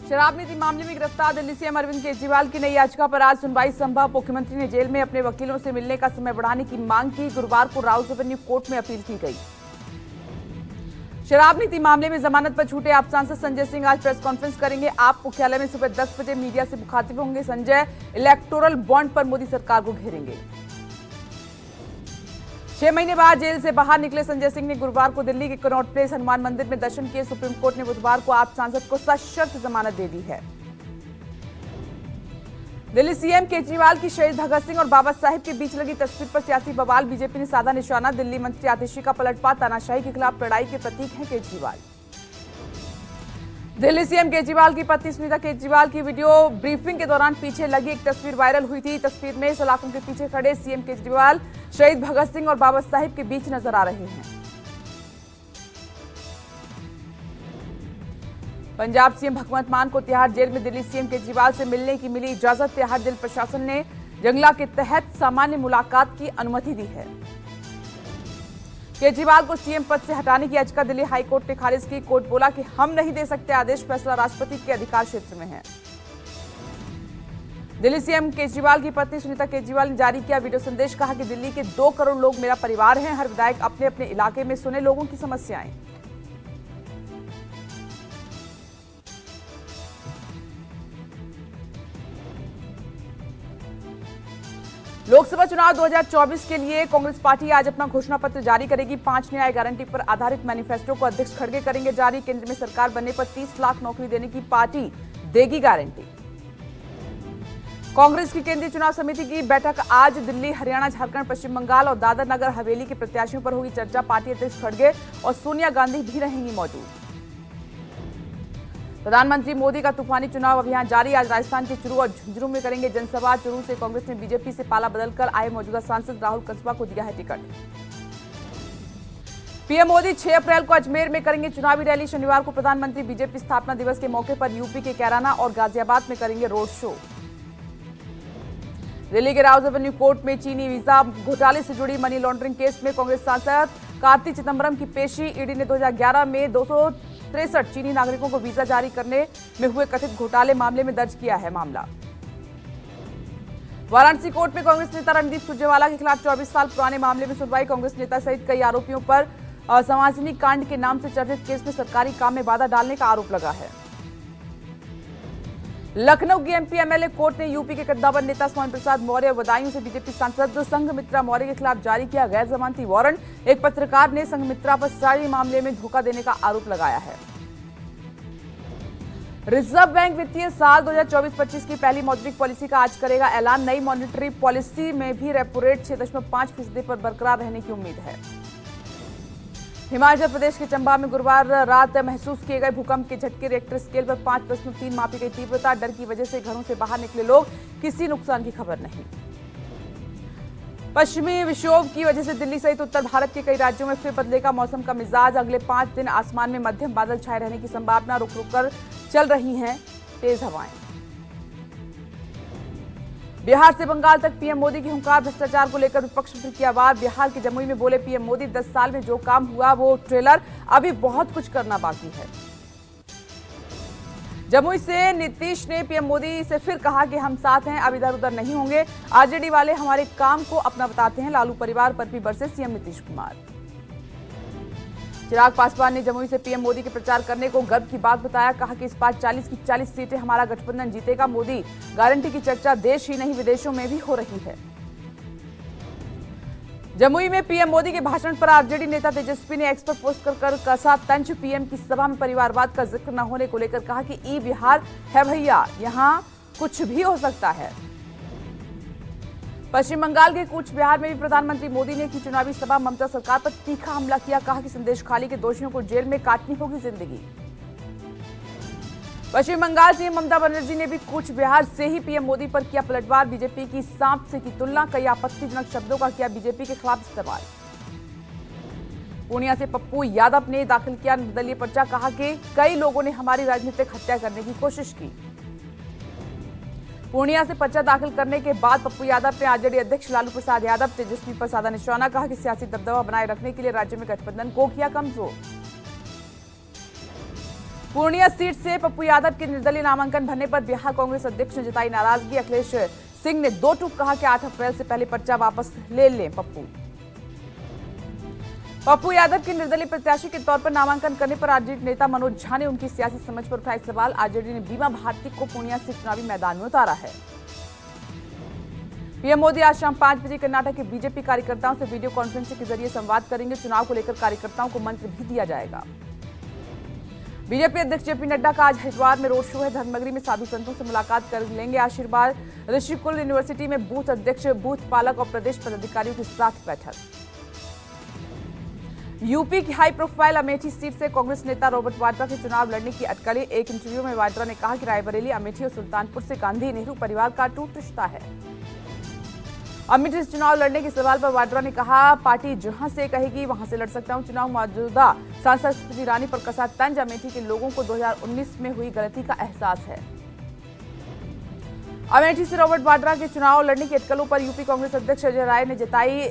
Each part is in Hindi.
शराब नीति मामले में गिरफ्तार दिल्ली सीएम अरविंद केजरीवाल की नई याचिका पर आज सुनवाई संभव। मुख्यमंत्री ने जेल में अपने वकीलों से मिलने का समय बढ़ाने की मांग की। गुरुवार को राउस एवेन्यू कोर्ट में अपील की गई। शराब नीति मामले में जमानत पर छूटे आप सांसद संजय सिंह आज प्रेस कॉन्फ्रेंस करेंगे। आप मुख्यालय में सुबह 10 बजे मीडिया से मुखातिब होंगे। संजय इलेक्टोरल बॉन्ड पर मोदी सरकार को घेरेंगे। 6 महीने बाद जेल से बाहर निकले संजय सिंह ने गुरुवार को दिल्ली के कनॉट प्लेस हनुमान मंदिर में दर्शन किए। सुप्रीम कोर्ट ने बुधवार को आप सांसद को सशर्त जमानत दे दी है। दिल्ली सीएम केजरीवाल की शहीद भगत सिंह और बाबा साहिब के बीच लगी तस्वीर पर सियासी बवाल। बीजेपी ने साधा निशाना। दिल्ली मंत्री आतिशी का पलटवार। तानाशाही के खिलाफ लड़ाई के प्रतीक हैं केजरीवाल। दिल्ली सीएम केजरीवाल की पत्नी सुनीता केजरीवाल की वीडियो ब्रीफिंग के दौरान पीछे लगी एक तस्वीर वायरल हुई थी। तस्वीर में सलाखों के पीछे खड़े सीएम केजरीवाल शहीद भगत सिंह और बाबा साहिब के बीच नजर आ रहे हैं। पंजाब सीएम भगवंत मान को तिहाड़ जेल में दिल्ली सीएम केजरीवाल से मिलने की मिली इजाजत। तिहाड़ जेल प्रशासन ने जंगला के तहत सामान्य मुलाकात की अनुमति दी है। केजरीवाल को सीएम पद से हटाने की याचिका दिल्ली हाईकोर्ट ने खारिज की। कोर्ट बोला कि हम नहीं दे सकते आदेश, फैसला राष्ट्रपति के अधिकार क्षेत्र में है। दिल्ली सीएम केजरीवाल की पत्नी सुनीता केजरीवाल ने जारी किया वीडियो संदेश। कहा कि दिल्ली के 2 करोड़ लोग मेरा परिवार हैं। हर विधायक अपने अपने इलाके में सुने लोगों की समस्याएं। लोकसभा चुनाव 2024 के लिए कांग्रेस पार्टी आज अपना घोषणा पत्र जारी करेगी। 5 न्याय गारंटी पर आधारित मैनिफेस्टो को अध्यक्ष खड़गे करेंगे जारी। केंद्र में सरकार बनने पर 30 लाख नौकरी देने की पार्टी देगी गारंटी। कांग्रेस की केंद्रीय चुनाव समिति की बैठक आज दिल्ली, हरियाणा, झारखंड, पश्चिम बंगाल और दादर नगर हवेली के प्रत्याशियों पर होगी चर्चा। पार्टी अध्यक्ष खड़गे और सोनिया गांधी भी रहेंगी मौजूद। प्रधानमंत्री मोदी का तूफानी चुनाव अभियान जारी। आज राजस्थान के चुरू और झुंझुनू में करेंगे जनसभा। चुरू से कांग्रेस ने बीजेपी से पाला बदलकर आए मौजूदा सांसद राहुल कसबा को दिया है टिकट। पीएम मोदी 6 अप्रैल को अजमेर में करेंगे चुनावी रैली। शनिवार को प्रधानमंत्री बीजेपी स्थापना दिवस के मौके पर यूपी के कैराना और गाजियाबाद में करेंगे रोड शो। दिल्ली के राउस एवेन्यू कोर्ट में चीनी वीजा घोटाले से जुड़ी मनी लॉन्ड्रिंग केस में कांग्रेस सांसद कार्ति चिदंबरम की पेशी। ईडी ने 2011 में 263 चीनी नागरिकों को वीजा जारी करने में हुए कथित घोटाले मामले में दर्ज किया है मामला। वाराणसी कोर्ट में कांग्रेस नेता रणदीप सुरजेवाला के खिलाफ 24 साल पुराने मामले में सुनवाई। कांग्रेस नेता सहित कई आरोपियों पर संवासिनी कांड के नाम से चर्चित केस में सरकारी काम में बाधा डालने का आरोप लगा है। लखनऊ की एमपी एमएलए कोर्ट ने यूपी के कद्दावर नेता स्वामी प्रसाद मौर्य और बदायूं से बीजेपी सांसद संघमित्रा मौर्य के खिलाफ जारी किया गैर जमानती वारंट। एक पत्रकार ने संघमित्रा पर सारी मामले में धोखा देने का आरोप लगाया है। रिजर्व बैंक वित्तीय साल 2024-25 की पहली मौद्रिक पॉलिसी का आज करेगा ऐलान। नई मॉनिटरी पॉलिसी में भी रेपो रेट 6.5% पर बरकरार रहने की उम्मीद है। हिमाचल प्रदेश के चंबा में गुरुवार रात महसूस किए गए भूकंप के झटके रिएक्टर स्केल पर 5.3 मापी गई तीव्रता। डर की वजह से घरों से बाहर निकले लोग, किसी नुकसान की खबर नहीं। पश्चिमी विक्षोभ की वजह से दिल्ली सहित उत्तर भारत के कई राज्यों में फिर बदलेगा मौसम का मिजाज। अगले 5 दिन आसमान में मध्यम बादल छाए रहने की संभावना। रुक रुक कर चल रही हैं तेज हवाएं। बिहार से बंगाल तक पीएम मोदी की हुंकार। भ्रष्टाचार को लेकर विपक्ष फिर किया वार। बिहार के जमुई में बोले पीएम मोदी, 10 साल में जो काम हुआ वो ट्रेलर, अभी बहुत कुछ करना बाकी है। जमुई से नीतीश ने पीएम मोदी से फिर कहा कि हम साथ हैं, अब इधर उधर नहीं होंगे। आरजेडी वाले हमारे काम को अपना बताते हैं। लालू परिवार पर भी बरसे सीएम नीतीश कुमार। चिराग पासवान ने जमुई से पीएम मोदी के प्रचार करने को गर्व की बात बताया। कहा कि इस बार 40 की 40 सीटें हमारा गठबंधन जीतेगा। मोदी गारंटी की चर्चा देश ही नहीं विदेशों में भी हो रही है। जमुई में पीएम मोदी के भाषण पर आरजेडी नेता तेजस्वी ने एक्स पर पोस्ट कर कसा तंज। पीएम की सभा में परिवारवाद का जिक्र न होने को लेकर कहा कि ई बिहार है भैया, यहां कुछ भी हो सकता है। पश्चिम बंगाल के कूच बिहार में भी प्रधानमंत्री मोदी ने की चुनावी सभा। ममता सरकार पर तीखा हमला किया। कहा कि संदेश खाली के दोषियों को जेल में काटनी होगी जिंदगी। पश्चिम बंगाल सीएम ममता बनर्जी ने भी कूच बिहार से ही पीएम मोदी पर किया पलटवार। बीजेपी की सांप से की तुलना, कई आपत्तिजनक शब्दों का किया बीजेपी के खिलाफ इस्तेमाल। पूर्णिया से पप्पू यादव ने दाखिल किया निर्दलीय पर्चा। कहा कि कई लोगों ने हमारी राजनीतिक हत्या करने की कोशिश की। पूर्णिया से पर्चा दाखिल करने के बाद पप्पू यादव ने आरजेडी अध्यक्ष लालू प्रसाद यादव, तेजस्वी पर साधा निशाना। कहा कि सियासी दबदबा बनाए रखने के लिए राज्य में गठबंधन को किया कमजोर। पूर्णिया सीट से पप्पू यादव के निर्दलीय नामांकन भरने पर बिहार कांग्रेस अध्यक्ष ने जताई नाराजगी। अखिलेश सिंह ने 2 टूक कहा कि 8 अप्रैल से पहले पर्चा वापस ले लें। पप्पू यादव के निर्दलीय प्रत्याशी के तौर पर नामांकन करने पर आरजेडी नेता मनोज झा ने उनकी सियासी समझ पर उठाए सवाल। आरजेडी ने बीमा भारती को पूर्णिया से चुनावी मैदान में उतारा है। पीएम मोदी आज शाम 5 बजे कर्नाटक के बीजेपी कार्यकर्ताओं से वीडियो कॉन्फ्रेंसिंग के जरिए संवाद करेंगे। चुनाव को लेकर कार्यकर्ताओं को मंत्र भी दिया जाएगा। बीजेपी अध्यक्ष जेपी नड्डा का आज हरिद्वार में रोड शो है। धर्मनगरी में साधु संतों से मुलाकात कर लेंगे आशीर्वाद। ऋषिकुल यूनिवर्सिटी में बूथ अध्यक्ष, बूथ पालक और प्रदेश पदाधिकारियों के साथ बैठक। यूपी की हाई प्रोफाइल अमेठी सीट से कांग्रेस नेता रॉबर्ट वाड्रा के चुनाव लड़ने की अटकलें। एक इंटरव्यू में वाड्रा ने कहा कि रायबरेली, अमेठी और सुल्तानपुर से गांधी नेहरू परिवार का अटूट रिश्ता है। अमेठी से चुनाव लड़ने के सवाल पर वाड्रा ने कहा, पार्टी जहां से कहेगी वहां से लड़ सकता हूं चुनाव। मौजूदा सांसद स्मृति ईरानी पर कसा तंज। अमेठी के लोगों को 2019 में हुई गलती का एहसास है। अमेठी से रॉबर्ट वाड्रा के चुनाव लड़ने की अटकलों पर यूपी कांग्रेस अध्यक्ष अजय राय ने जताई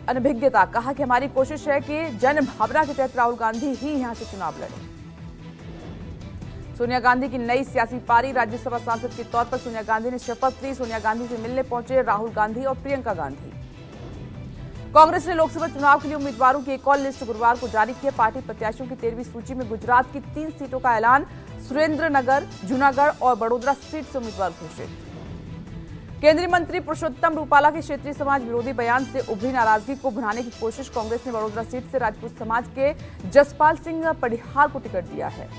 अनभिज्ञता। कहा कि हमारी कोशिश है कि जन भावना के तहत राहुल गांधी ही यहां से चुनाव लड़े। सोनिया गांधी की नई सियासी पारी। राज्यसभा सांसद के तौर पर सोनिया गांधी ने शपथ ली। सोनिया गांधी से मिलने पहुंचे राहुल गांधी और प्रियंका गांधी। कांग्रेस ने लोकसभा चुनाव के लिए उम्मीदवारों की एक और लिस्ट गुरुवार को जारी की है। पार्टी प्रत्याशियों की 13वीं सूची में गुजरात की 3 सीटों का ऐलान। सुरेंद्रनगर, जूनागढ़ और बड़ोदरा सीट से उम्मीदवार घोषित। केंद्रीय मंत्री पुरुषोत्तम रूपाला के क्षेत्रीय समाज विरोधी बयान से उभरी नाराजगी को भुनाने की कोशिश। कांग्रेस ने बड़ोदरा सीट से राजपूत समाज के जसपाल सिंह पडिहार को टिकट दिया है।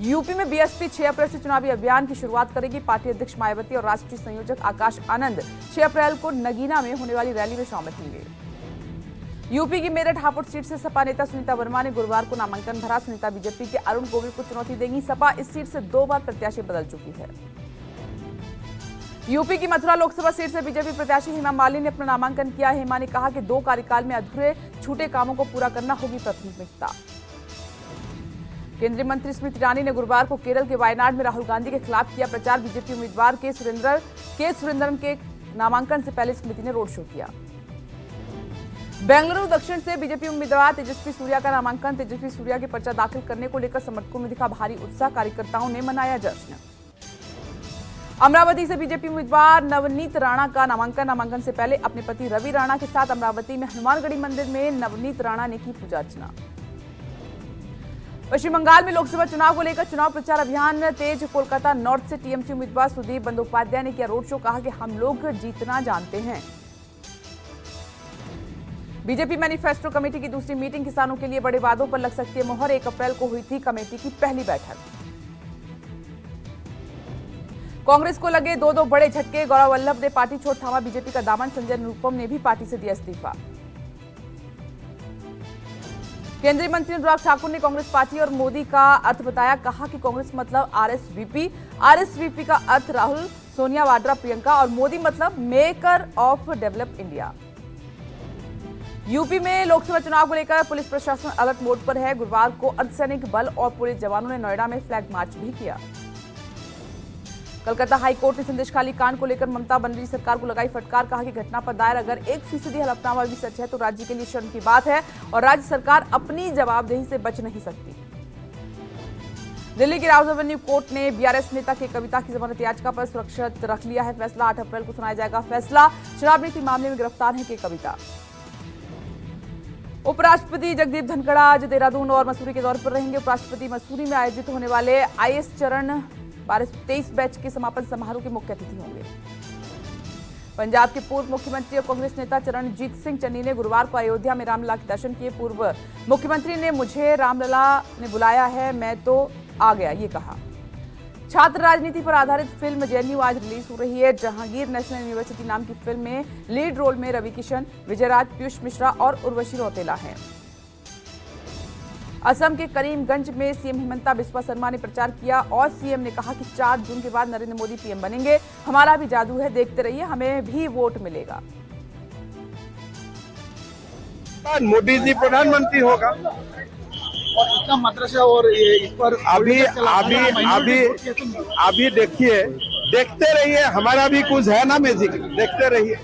यूपी में बीएसपी 6 अप्रैल से चुनावी अभियान की शुरुआत करेगी। पार्टी अध्यक्ष मायावती और राष्ट्रीय संयोजक आकाश आनंद 6 अप्रैल को नगीना में होने वाली रैली में शामिल होंगे। यूपी की मेरठ हापुड़ सीट से सपा नेता सुनीता वर्मा ने गुरुवार को नामांकन भरा। सुनीता बीजेपी के अरुण गोविल को चुनौती देंगी। सपा इस सीट से 2 बार प्रत्याशी बदल चुकी है। यूपी की मथुरा लोकसभा सीट से बीजेपी प्रत्याशी हेमा मालिनी ने अपना नामांकन किया। हेमा ने कहा कि 2 कार्यकाल में अधूरे छूटे कामों को पूरा करना होगी प्राथमिकता। केंद्रीय मंत्री स्मृति ईरानी ने गुरुवार को केरल के वायनाड में राहुल गांधी के खिलाफ किया प्रचार। बीजेपी उम्मीदवार के सुरेंद्रन के नामांकन से पहले स्मृति ने रोड शो किया। बेंगलुरु दक्षिण से बीजेपी उम्मीदवार तेजस्वी सूर्या का नामांकन। तेजस्वी सूर्या के पर्चा दाखिल करने को लेकर समर्थकों में दिखा भारी उत्साह। कार्यकर्ताओं ने मनाया जश्न। अमरावती से बीजेपी उम्मीदवार नवनीत राणा का नामांकन से पहले अपने पति रवि राणा के साथ अमरावती में हनुमानगढ़ी मंदिर में नवनीत राणा ने की पूजा अर्चना। पश्चिम बंगाल में लोकसभा चुनाव को लेकर चुनाव प्रचार अभियान तेज। कोलकाता नॉर्थ से टीएमसी उम्मीदवार सुदीप बंदोपाध्याय ने किया रोड शो। कहा कि हम लोग जीतना जानते हैं। बीजेपी मैनिफेस्टो कमेटी की दूसरी मीटिंग। किसानों के लिए बड़े वादों पर लग सकती है मोहर। 1 अप्रैल को हुई थी कमेटी की पहली बैठक। कांग्रेस को लगे 2 बड़े झटके। गौरव वल्लभ ने पार्टी छोड़ थामा बीजेपी का दामन। संजय निरुपम ने भी पार्टी से दिया इस्तीफा। केंद्रीय मंत्री अनुराग ठाकुर ने कांग्रेस पार्टी और मोदी का अर्थ बताया। कहा कि कांग्रेस मतलब आरएसवीपी का अर्थ राहुल, सोनिया, वाड्रा, प्रियंका और मोदी मतलब maker of develop India. UP में लोकसभा चुनाव को लेकर पुलिस प्रशासन अलर्ट मोड पर है। गुरुवार को अर्धसैनिक बल और पुलिस जवानों ने नोएडा में फ्लैग मार्च भी किया। कलकत्ता हाईकोर्ट ने संदेशखाली कांड को लेकर ममता बनर्जी सरकार को लगाई फटकार। कहा कि घटना पर दायर अगर 1% हलफनामा भी सच है तो राज्य के लिए शर्म की बात है और राज्य सरकार अपनी जवाबदेही से बच नहीं सकती। दिल्ली की राउज एवेन्यू कोर्ट ने बीआरएस नेता के कविता की जमानत याचिका पर सुरक्षित रख लिया है फैसला। 8 अप्रैल को सुनाया जाएगा फैसला। शराब नीति मामले में गिरफ्तार है के कविता। उपराष्ट्रपति जगदीप धनखड़ आज देहरादून और मसूरी के दौरे पर रहेंगे। उपराष्ट्रपति मसूरी में आयोजित होने वाले आईएएस चरण 1223 बैच के समापन समारोह के मुख्य अतिथि होंगे। पंजाब के पूर्व मुख्यमंत्री और कांग्रेस नेता चरणजीत सिंह चन्नी ने गुरुवार को अयोध्या में रामलला के दर्शन किए। पूर्व मुख्यमंत्री ने मुझे रामलला ने बुलाया है, मैं तो आ गया, ये कहा। छात्र राजनीति पर आधारित फिल्म जेएनयू आज रिलीज हो रही है। जहांगीर नेशनल यूनिवर्सिटी नाम की फिल्म में लीड रोल में रवि किशन, विजयराज, पीयूष मिश्रा और उर्वशी रौतेला हैं। असम के करीमगंज में सीएम हिमंता बिस्वा शर्मा ने प्रचार किया और सीएम ने कहा कि 4 जून के बाद नरेंद्र मोदी पीएम बनेंगे। हमारा भी जादू है, देखते रहिए, हमें भी वोट मिलेगा। मोदी जी प्रधानमंत्री होगा और इतना मद्रसा और इस पर अभी देखिए, देखते रहिए, हमारा भी कुछ है ना मैजिक, देखते रहिए।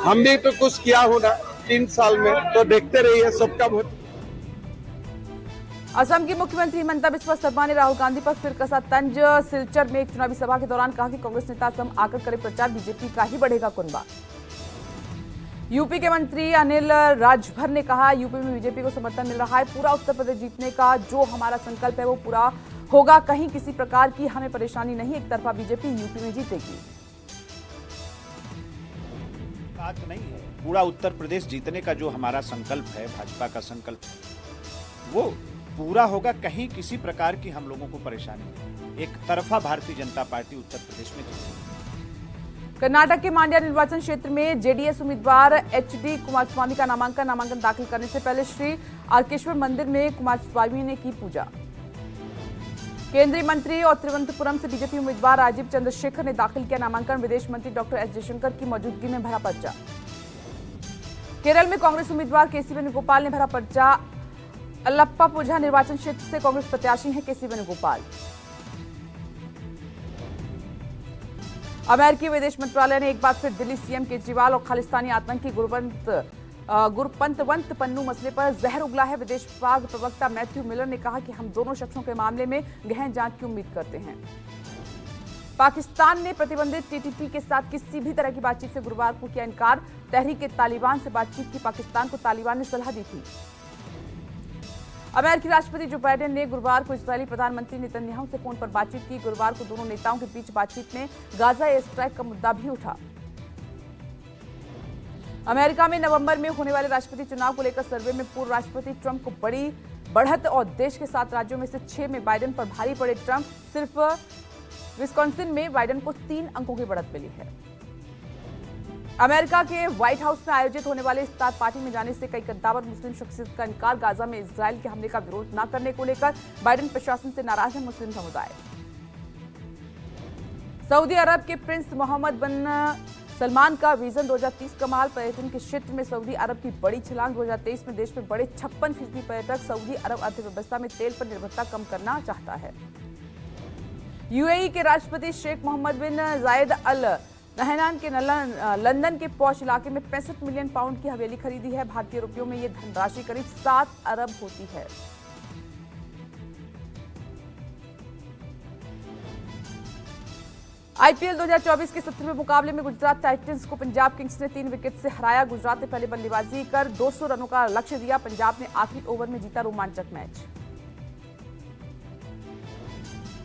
हम भी तो कुछ किया होगा 3 साल में, तो देखते रहिए सबका वोट। असम की मुख्यमंत्री हिमंता बिस्वा शर्मा ने राहुल गांधी पर फिर कसा तंज। सिलचर में एक चुनावी सभा के दौरान कहा कि कांग्रेस नेता असम आकर करे प्रचार, बीजेपी का ही बढ़ेगा कुनबा। यूपी के मंत्री अनिल राजभर ने कहा, यूपी में बीजेपी को समर्थन मिल रहा है, पूरा उत्तर प्रदेश जीतने का जो हमारा संकल्प है वो पूरा होगा, कहीं किसी प्रकार की हमें परेशानी नहीं, एक तरफा बीजेपी यूपी में जीतेगी। बात नहीं है, पूरा उत्तर प्रदेश जीतने का जो हमारा संकल्प है, भाजपा का संकल्प, वो पूरा होगा, कहीं किसी प्रकार की हम लोगों को परेशानी नहीं। एक तरफा भारतीय जनता पार्टी उत्तर प्रदेश में जीतेगी। कर्नाटक के मांड्या निर्वाचन क्षेत्र में जेडीएस उम्मीदवार एचडी कुमारस्वामी का नामांकन दाखिल करने से पहले श्री आरकेश्वर मंदिर में कुमारस्वामी ने की पूजा। केंद्रीय मंत्री और तिरुवनंतपुरम से बीजेपी उम्मीदवार राजीव चंद्रशेखर ने दाखिल किया नामांकन, विदेश मंत्री डॉक्टर एस जयशंकर की मौजूदगी में भरा पर्चा। केरल में कांग्रेस उम्मीदवार केसी वेणुगोपाल ने भरा पर्चा। अल्लप्पापुझा निर्वाचन क्षेत्र से कांग्रेस प्रत्याशी हैं केसी वेणुगोपाल। अमेरिकी विदेश मंत्रालय ने एक बार फिर दिल्ली सीएम केजरीवाल और खालिस्तानी आतंकी गुरपंतवंत पन्नू मसले पर जहर उगला है। विदेश विभाग प्रवक्ता मैथ्यू मिलर ने कहा कि हम दोनों शख्सों के मामले में गहन जांच की उम्मीद करते हैं। पाकिस्तान ने प्रतिबंधित टीटीपी के साथ किसी भी तरह की बातचीत से गुरुवार को किया इनकार। तहरीक तालिबान से बातचीत की पाकिस्तान को तालिबान ने सलाह दी थी। अमेरिकी राष्ट्रपति जो बाइडेन ने गुरुवार को इस्राएली प्रधानमंत्री नेतन्याहू से फोन पर बातचीत की। गुरुवार को दोनों नेताओं के बीच बातचीत में गाजा एयर स्ट्राइक का मुद्दा भी उठा। अमेरिका में नवंबर में होने वाले राष्ट्रपति चुनाव को लेकर सर्वे में पूर्व राष्ट्रपति ट्रंप को बड़ी बढ़त और देश के 7 राज्यों में से 6 में बाइडेन पर भारी पड़े ट्रंप। सिर्फ विस्कॉन्सिन में बाइडेन को 3 अंकों की बढ़त मिली है। अमेरिका के व्हाइट हाउस में आयोजित होने वाले इफ्तार पार्टी में जाने से कई कद्दावर मुस्लिम शख्सियत का इनकार। गाजा में इजरायल के हमले का विरोध न करने को लेकर बाइडेन प्रशासन से नाराज है मुस्लिम समुदाय। सऊदी अरब के प्रिंस मोहम्मद बिन सलमान का विजन 2030 कमाल। पर्यटन के क्षेत्र में सऊदी अरब की बड़ी छलांग। 2023 में देश में बड़े 56% पर्यटक। सऊदी अरब अर्थव्यवस्था में तेल पर निर्भरता कम करना चाहता है। यूएई के राष्ट्रपति शेख मोहम्मद बिन जायद अल नहयान के लंदन के पॉश इलाके में 65 मिलियन पाउंड की हवेली खरीदी है। भारतीय रुपयों में यह धनराशि करीब 7 अरब होती है। आईपीएल 2024 के 17वें मुकाबले में गुजरात टाइटंस को पंजाब किंग्स ने 3 विकेट से हराया। गुजरात ने पहले बल्लेबाजी कर 200 रनों का लक्ष्य दिया। पंजाब ने आखिरी ओवर में जीता रोमांचक मैच।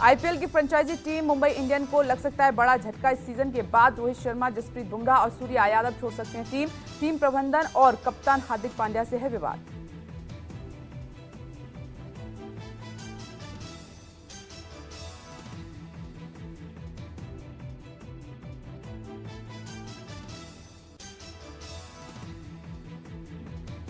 आईपीएल की फ्रेंचाइजी टीम मुंबई इंडियन को लग सकता है बड़ा झटका। इस सीजन के बाद रोहित शर्मा, जसप्रीत बुमराह और सूर्य यादव छोड़ सकते हैं टीम प्रबंधन और कप्तान हार्दिक पांड्या से है विवाद।